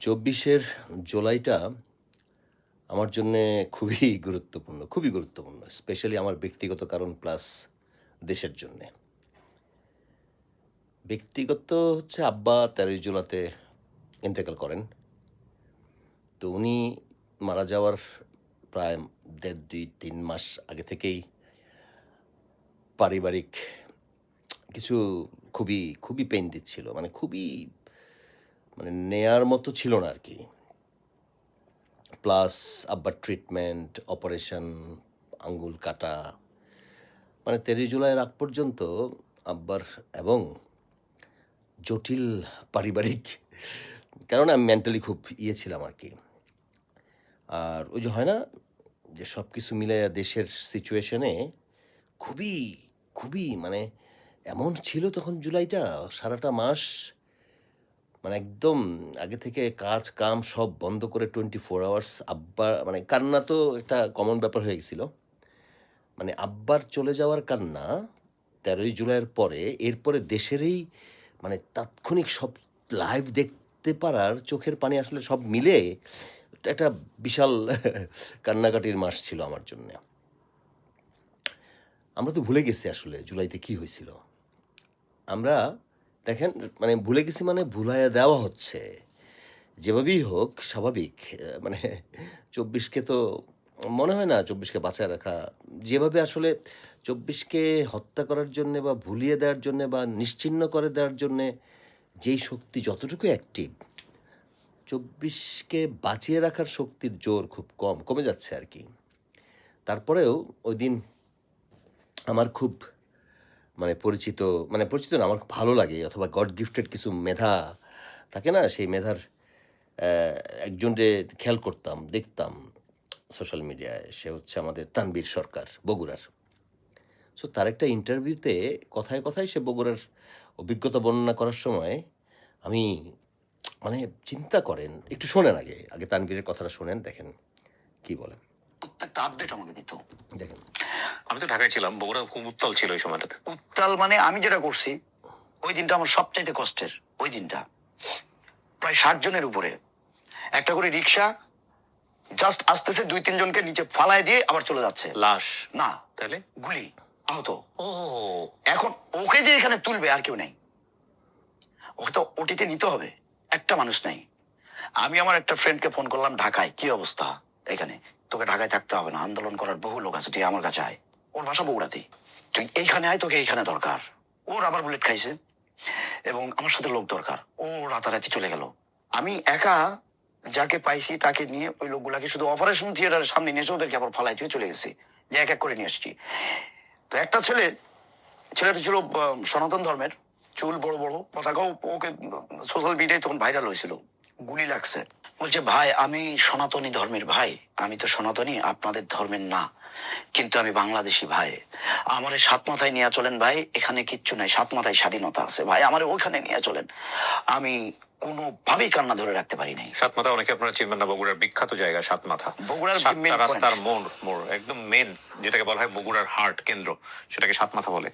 ২৪-এর জুলাইটা আমার জন্যে খুবই গুরুত্বপূর্ণ। স্পেশালি আমার ব্যক্তিগত কারণ প্লাস দেশের জন্যে। ব্যক্তিগত হচ্ছে আব্বা ১৩ই জুলাইতে ইন্তেকাল করেন। তো উনি মারা যাওয়ার প্রায় ১.৫, ২-৩ মাস আগে থেকেই পারিবারিক কিছু খুবই পেইন দিচ্ছিল। নেয়ার মতো ছিল না আরকি। প্লাস আব্বার ট্রিটমেন্ট, অপারেশন, আঙ্গুল কাটা। ১৩ই জুলাইয়ের আগ পর্যন্ত আব্বার এবং জটিল পারিবারিক কারণে আমি মেন্টালি খুব ছিলাম আরকি। আর ওই যে হয় না? যে সবকিছু মিলাইয়া দেশের সিচুয়েশনে খুবই, খুবই এমন ছিল তখন জুলাইটা সারাটা মাস একদম আগে থেকে কাজ-কাম সব বন্ধ করে 24 আওয়ার্স আব্বা কান্না তো একটা কমন ব্যাপার হয়ে গেছিল। আব্বার চলে যাওয়ার কান্না ১৩ই জুলাইয়ের পরে, এরপরে দেশেরই তাৎক্ষণিক সব লাইভ দেখতে পারার চোখের পানি আসলে সব মিলে একটা বিশাল কান্নাকাটির মাস ছিল আমার জন্যে। আমরা তো ভুলে গেছি আসলে জুলাইতে কি হয়েছিল। আমরা দেখেন ভুলে গেছি ভুলাইয়া দেওয়া হচ্ছে। যেভাবেই হোক স্বাভাবিক ২৪কে তো মনে হয় না ২৪কে বাঁচায় রাখা। যেভাবে আসলে ২৪কে হত্যা করার জন্যে বা ভুলিয়ে দেওয়ার জন্যে বা নিশ্চিহ্ন করে দেওয়ার জন্যে যেই শক্তি যতটুকু অ্যাক্টিভ, ২৪কে বাঁচিয়ে রাখার শক্তির জোর খুব কমে যাচ্ছে আরকি। তারপরেও ওইদিন আমার খুব পরিচিত না, আমার ভালো লাগে অথবা গড গিফটেড কিছু মেধা থাকে না? সেই মেধার একজনরে খেয়াল করতাম, দেখতাম সোশ্যাল মিডিয়ায়। সে হচ্ছে আমাদের তানবীর সরকার, বগুড়ার। সো তার একটা ইন্টারভিউতে কথায় সে বগুড়ার অভিজ্ঞতা বর্ণনা করার সময় আমি চিন্তা করেন, একটু শোনেন আগে তানবীরের কথাটা শোনেন, দেখেন কি বলেন। প্রত্যেকটা আপডেট আমাকে দিত। দেখেন। আমি তো ঢাকায় ছিলাম, বগুড়া খুব উত্তাল ছিল ওই সময়টাতে। উত্তাল আমি যেটা করছি, ওই দিনটা আমার সবচাইতে কষ্টের। ওই দিনটা প্রায় 60 জনের উপরে একটা করে রিক্সা জাস্ট আসতেছে, 2-3 জনকে নিচে ফালায় দিয়ে আবার চলে যাচ্ছে। লাশ না, তাহলে গুলি, আহত। ও এখন ওকে যে এখানে তুলবে আর কেউ নেই, ওকে তো ওটিতে নিতে হবে, একটা মানুষ নাই। আমি আমার একটা ফ্রেন্ডকে ফোন করলাম ঢাকায়, কি অবস্থা এখানে? তোকে ঢাকায় থাকতে হবে না, আন্দোলন করার বহু লোক আছে, তুই আমার কাছে আয়। ওর বাসা বগুড়াতে, তুই এইখানে আয়, তোকে এইখানে দরকার। ওর আবার বুলেট খাইছে এবং আমার সাথে লোক দরকার। ও রাতারাতি চলে গেল। আমি একা যাকে পাইছি তাকে নিয়ে ওই লোকগুলাকে শুধু অপারেশন থিয়েটারের সামনে নিয়ে এসে ওদেরকে আবার ফালাই দিয়ে চলে গেছি, যে এক এক করে নিয়ে এসছি। তো একটা ছেলেটা ছিল সনাতন ধর্মের, চুল বড় বড়, পতাকাও ওকে সোশ্যাল মিডিয়ায় তখন ভাইরাল হয়েছিল। গুলি লাগছে, বলছে ভাই আমি সনাতনী ধর্মের ভাই, আমি তো সনাতনী, আপনাদের ধর্মের না, কিন্তু আমি বাংলাদেশি ভাই, আমারে সাত মাথায় নিয়ে চলেন ভাই, এখানে কিচ্ছু নাই, সাত মাথায় স্বাধীনতা আছে ভাই, আমারে ওইখানে নিয়ে চলেন। আমি কোনোভাবেই কান্না ধরে রাখতে পারি নাই। সাত মাথা অনেকে আপনারা চিনবেন না, বগুড়ার বিখ্যাত জায়গা সাত মাথা। বগুড়ার সাতটা রাস্তার মোড় একদম মেন, যেটাকে বলা হয় বগুড়ার হার্ট কেন্দ্র, সেটাকে সাত মাথা বলে।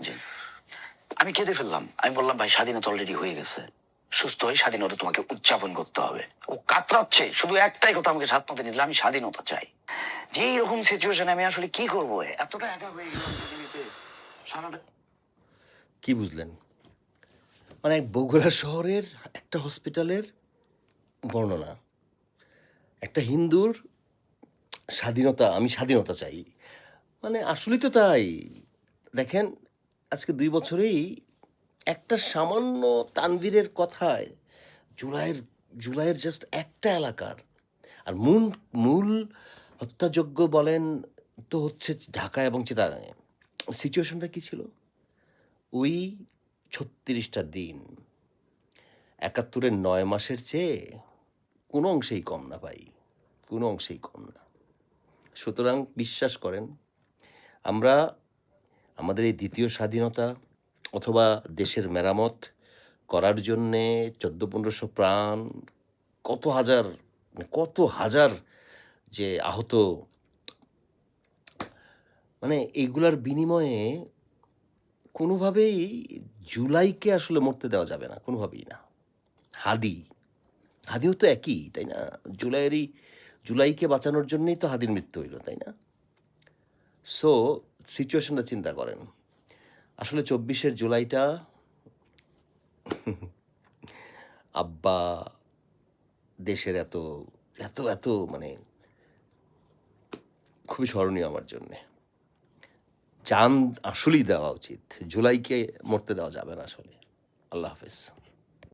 আমি কেঁদে ফেললাম, আমি বললাম ভাই স্বাধীনতা অলরেডি হয়ে গেছে, সুস্থ হয়ে স্বাধীনতা তোমাকে উদযাপন করতে হবে। ও কাতরাচ্ছে, শুধু একটাই কথা, আমাকে সাত মাথায় নিলে আমি স্বাধীনতা চাই। যে এরকম সিচুয়েশনে আমি আসলে কি করবো, এতটা একা হয়ে গেলাম পৃথিবীতে। সারাটা কি বুঝলেন? বগুড়া শহরের একটা হসপিটালের বর্ণনা, একটা হিন্দুর আমি স্বাধীনতা চাই। আসলেই তো তাই। দেখেন, আজকে ২ বছরেই একটা সামান্য তানভীরের কথায় জুলাইয়ের জাস্ট একটা এলাকার, আর মূল হত্যাযজ্ঞ বলেন তো হচ্ছে ঢাকা এবং চিটাগাঙে। সিচুয়েশনটা কি ছিল? ওই ৩৬টা দিন ৭১-এর ৯ মাসের চেয়ে কোনো অংশেই কম না ভাই, কোনো অংশেই কম না। সুতরাং বিশ্বাস করেন, আমরা আমাদের এই দ্বিতীয় স্বাধীনতা অথবা দেশের মেরামত করার জন্যে ১৪-১৫০০ প্রাণ, কত হাজার যে আহত, এইগুলার বিনিময়ে কোনোভাবেই জুলাইকে আসলে মরতে দেওয়া যাবে না, কোনোভাবেই না। হাদি হাদিও তো একই, তাই না? জুলাইকে বাঁচানোর জন্যই তো হাদির মৃত্যু হইল, তাই না? সো সিচুয়েশনটা চিন্তা করেন। আসলে ২৪ জুলাইটা আব্বা দেশের এত এত এত মানে খুবই স্মরণীয় আমার জন্যে। জান আসলেই দেওয়া উচিত। জুলাইকে মরতে দেওয়া যাবে না আসলে। আল্লাহ হাফেজ।